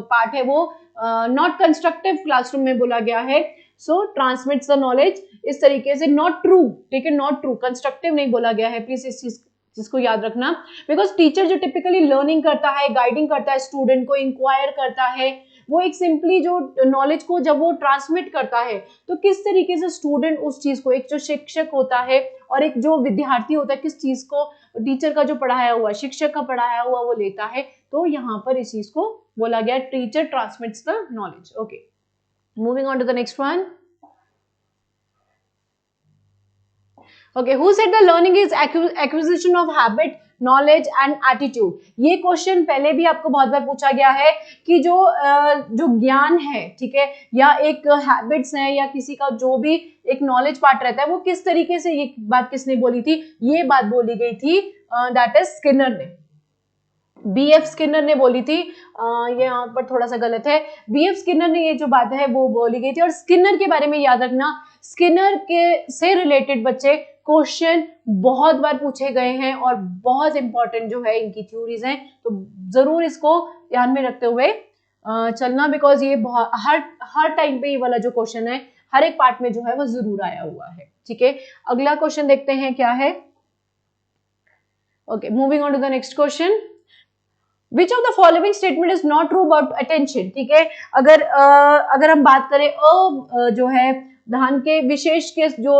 पार्ट है वो नॉट कंस्ट्रक्टिव क्लासरूम में बोला गया है, सो ट्रांसमिट्स द नॉलेज इस तरीके से, नॉट ट्रू, ठीक है, नॉट ट्रू, कंस्ट्रक्टिव नहीं बोला गया है, प्लीज इस चीज को याद रखना। बिकॉज टीचर जो टिपिकली लर्निंग करता है, गाइडिंग करता है स्टूडेंट को, इंक्वायर करता है, वो एक सिंपली जो नॉलेज को जब वो ट्रांसमिट करता है तो किस तरीके से स्टूडेंट उस चीज को, एक जो शिक्षक होता है और एक जो विद्यार्थी होता है, किस चीज को टीचर का जो पढ़ाया हुआ, शिक्षक का पढ़ाया हुआ वो लेता है, तो यहाँ पर इस चीज को बोला गया teacher transmits the knowledge. Okay, moving on to the next one. Okay, who said the learning is acquisition of habit, knowledge and attitude? ये क्वेश्चन पहले भी आपको बहुत बार पूछा गया है कि जो ज्ञान है, ठीक है, या एक हैबिट्स है, या किसी का जो भी एक नॉलेज पार्ट रहता है, वो किस तरीके से, ये बात किसने बोली थी? ये बात बोली गई थी दैट इज स्किनर ने, बीएफ स्किनर ने बोली थी। ये यहाँ पर थोड़ा सा गलत है, बीएफ स्किनर ने ये जो बात है वो बोली गई थी। और स्किनर के बारे में याद रखना, स्किनर के से रिलेटेड बच्चे क्वेश्चन बहुत बार पूछे गए हैं और बहुत इंपॉर्टेंट जो है इनकी थ्योरीज हैं, तो जरूर इसको ध्यान में रखते हुए चलना, बिकॉज ये हर टाइम पे ये वाला जो क्वेश्चन है हर एक पार्ट में जो है वो जरूर आया हुआ है। ठीक है, अगला क्वेश्चन देखते हैं क्या है। Okay, moving on to the next question. Which of the following statement is not true about attention? ठीक है, अगर हम बात करें जो है ध्यान के विशेष के जो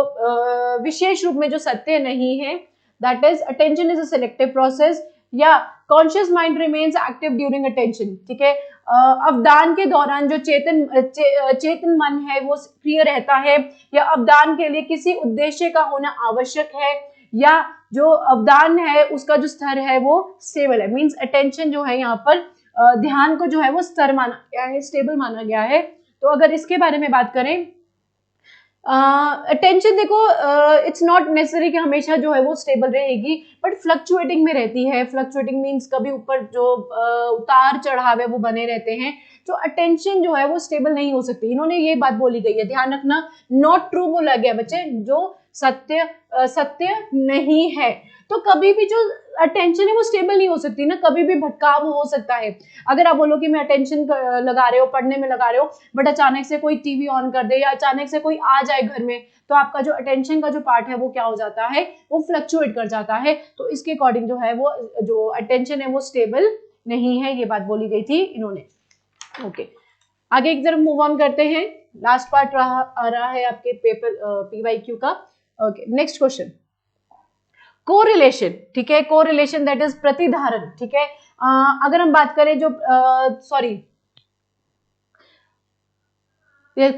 विशेष रूप में जो सत्य नहीं है, that is attention is a selective process, या conscious mind remains active during attention. ठीक है, अवदान के दौरान जो चेतन मन है वो सक्रिय रहता है, या अवदान के लिए किसी उद्देश्य का होना आवश्यक है, या जो अवदान है उसका जो स्तर है वो स्टेबल है। मींस अटेंशन जो है यहाँ पर ध्यान को जो है वो स्तर माना गया है, स्टेबल माना गया है। तो अगर इसके बारे में बात करें, अटेंशन देखो इट्स नॉट नेसेसरी कि हमेशा जो है वो स्टेबल रहेगी, बट फ्लक्चुएटिंग में रहती है। फ्लक्चुएटिंग मींस कभी ऊपर जो उतार चढ़ाव है वो बने रहते हैं, तो अटेंशन जो है वो स्टेबल नहीं हो सकती। इन्होंने ये बात बोली गई है, ध्यान रखना, नॉट ट्रू बोला गया बच्चे, जो सत्य नहीं है। तो कभी भी जो अटेंशन है वो स्टेबल नहीं हो सकती ना, कभी भी भटकाव हो सकता है। अगर आप बोलो कि मैं अटेंशन लगा रहे हो, पढ़ने में लगा रहे हो, बट अचानक से कोई टीवी ऑन कर दे या अचानक से कोई आ जाए घर में, तो आपका जो अटेंशन का जो पार्ट है वो क्या हो जाता है, वो फ्लक्चुएट कर जाता है। तो इसके अकॉर्डिंग जो है वो जो अटेंशन है वो स्टेबल नहीं है, ये बात बोली गई थी इन्होंने। ओके, आगे एक तरफ मूव ऑन करते हैं। लास्ट पार्ट आ रहा है आपके पेपर पीवाईक्यू का। Okay, next question, correlation. ठीक है, कोरिलेशन दैट इज प्रतिधारण। ठीक है, अगर हम बात करें जो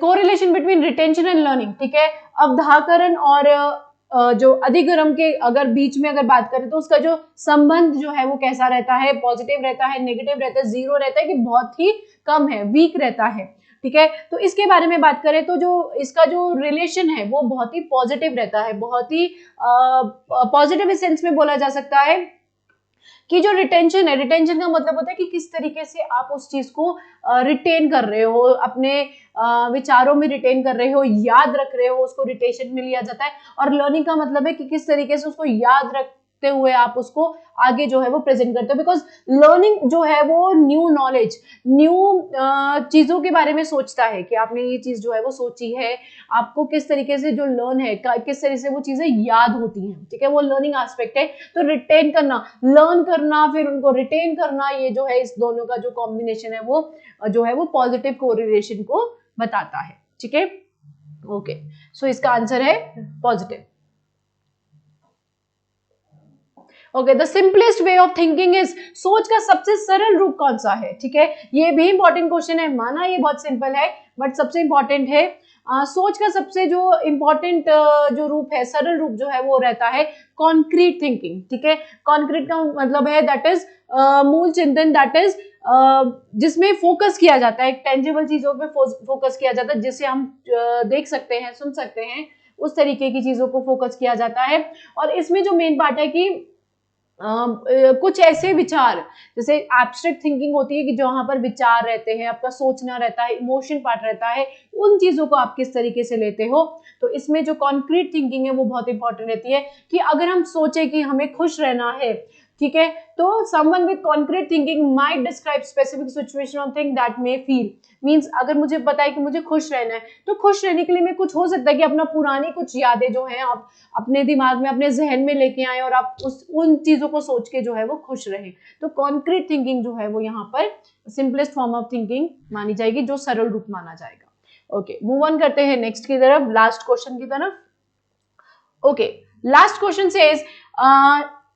correlation between retention and learning. ठीक है, अवधाकरण और जो अधिगम के अगर बीच में अगर बात करें तो उसका जो संबंध जो है वो कैसा रहता है, पॉजिटिव रहता है, नेगेटिव रहता है, जीरो रहता है, कि बहुत ही कम है, वीक रहता है। ठीक है, तो इसके बारे में बात करें तो जो इसका जो रिलेशन है वो बहुत ही पॉजिटिव रहता है, बहुत ही पॉजिटिव सेंस में बोला जा सकता है कि जो रिटेंशन है, रिटेंशन का मतलब होता है कि किस तरीके से आप उस चीज को रिटेन कर रहे हो, अपने विचारों में रिटेन कर रहे हो, याद रख रहे हो, उसको रिटेंशन में लिया जाता है। और लर्निंग का मतलब है कि किस तरीके से उसको याद रखते हुए आप उसको आगे जो है वो प्रेजेंट करते हो। बिकॉज लर्निंग जो है वो न्यू नॉलेज, न्यू चीजों के बारे में सोचता है कि आपने ये चीज जो है वो सोची है, आपको किस तरीके से जो लर्न है, किस तरीके से वो चीजें याद होती हैं। ठीक है, वो लर्निंग एस्पेक्ट है। तो रिटेन करना, लर्न करना, फिर उनको रिटेन करना, ये जो है इस दोनों का जो कॉम्बिनेशन है वो जो है वो पॉजिटिव कोरिलेशन को बताता है। ठीक है, ओके, सो इसका आंसर है positive. Okay, the simplest way of thinking is, सोच का सबसे सरल रूप कौन सा है? ठीक है, ये भी इंपॉर्टेंट क्वेश्चन है, माना ये बहुत सिंपल है बट सबसे इंपॉर्टेंट है। सोच का सबसे जो इंपॉर्टेंट जो रूप है, सरल रूप जो है वो रहता है कॉन्क्रीट थिंकिंग। ठीक है, कॉन्क्रीट का मतलब है दैट इज मूल चिंतन, दैट इज जिसमें फोकस किया जाता है, टेंजिबल चीजों पे फोकस किया जाता है, जिसे हम देख सकते हैं, सुन सकते हैं, उस तरीके की चीजों को फोकस किया जाता है। और इसमें जो मेन पार्ट है कि कुछ ऐसे विचार, जैसे एब्स्ट्रैक्ट थिंकिंग होती है कि जहां पर विचार रहते हैं, आपका सोचना रहता है, इमोशन पार्ट रहता है, उन चीजों को आप किस तरीके से लेते हो। तो इसमें जो कॉन्क्रीट थिंकिंग है वो बहुत इंपॉर्टेंट रहती है कि अगर हम सोचे कि हमें खुश रहना है, ठीक है, तो someone with concrete thinking might describe specific situation और thing that may feel. Means अगर मुझे पता है कि मुझे खुश रहना है, तो खुश रहने के लिए मैं कुछ हो सकता है कि अपना पुरानी कुछ यादें जो हैं आप अपने दिमाग में, अपने जहन में लेके आए और आप उन चीजों को सोच के जो है वो खुश रहे। तो कॉन्क्रीट थिंकिंग जो है वो यहाँ पर सिंपलेस्ट फॉर्म ऑफ थिंकिंग मानी जाएगी, जो सरल रूप माना जाएगा। ओके, मूव ऑन करते हैं नेक्स्ट की तरफ, लास्ट क्वेश्चन की तरफ। Okay, last question says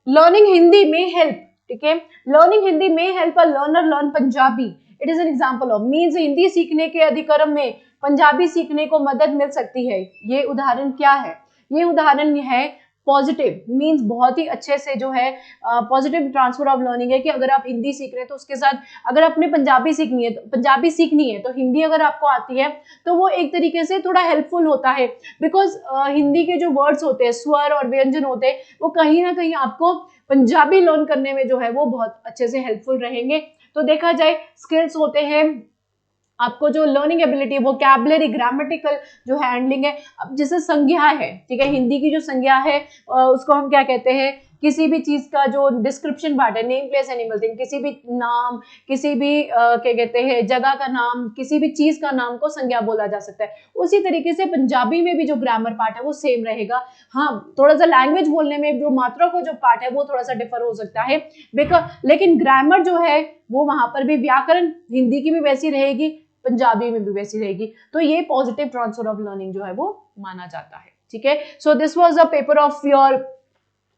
learning Hindi में हेल्प, ठीक है, लर्निंग हिंदी में help a learner learn Punjabi, it is an example of, means Hindi सीखने के अधिक्रम में पंजाबी सीखने को मदद मिल सकती है। ये उदाहरण क्या है? ये उदाहरण है पॉजिटिव, मींस बहुत ही अच्छे से जो है पॉजिटिव ट्रांसफर ऑफ लर्निंग है कि अगर आप हिंदी सीख रहे हैं तो उसके साथ अगर आपने पंजाबी सीखनी है तो हिंदी अगर आपको आती है तो वो एक तरीके से थोड़ा हेल्पफुल होता है, बिकॉज हिंदी के जो वर्ड्स होते हैं, स्वर और व्यंजन होते हैं, वो कहीं ना कहीं आपको पंजाबी लर्न करने में जो है वो बहुत अच्छे से हेल्पफुल रहेंगे। तो देखा जाए स्किल्स होते हैं, आपको जो लर्निंग एबिलिटी, वोकैबुलरी, ग्रामेटिकल जो हैंडलिंग है, अब जैसे संज्ञा है, ठीक है, हिंदी की जो संज्ञा है उसको हम क्या कहते हैं, किसी भी चीज का जो डिस्क्रिप्शन पार्ट है, नेम प्लेस एनिमल थिंग, किसी भी नाम, किसी भी क्या कहते हैं जगह का नाम, किसी भी चीज का नाम को संज्ञा बोला जा सकता है। उसी तरीके से पंजाबी में भी जो ग्रामर पार्ट है वो सेम रहेगा। हाँ, थोड़ा सा लैंग्वेज बोलने में जो मात्रा को जो पार्ट है वो थोड़ा सा डिफर हो सकता है, लेकिन ग्रामर जो है वो वहां पर भी, व्याकरण हिंदी की भी वैसी रहेगी, पंजाबी में भी वैसी रहेगी। तो ये पॉजिटिव ट्रांसफर ऑफ लर्निंग जो है वो माना जाता है, ठीक है। So this was a paper of your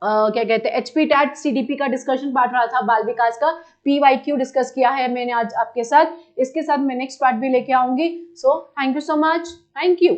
क्या कहते हैं एचपी टैट सीडीपी का डिस्कशन पार्ट रहा था, बाल विकास का पीवाईक्यू डिस्कस किया है मैंने आज आपके साथ, इसके साथ मैं नेक्स्ट पार्ट भी लेके आऊंगी। So thank you so much, thank you.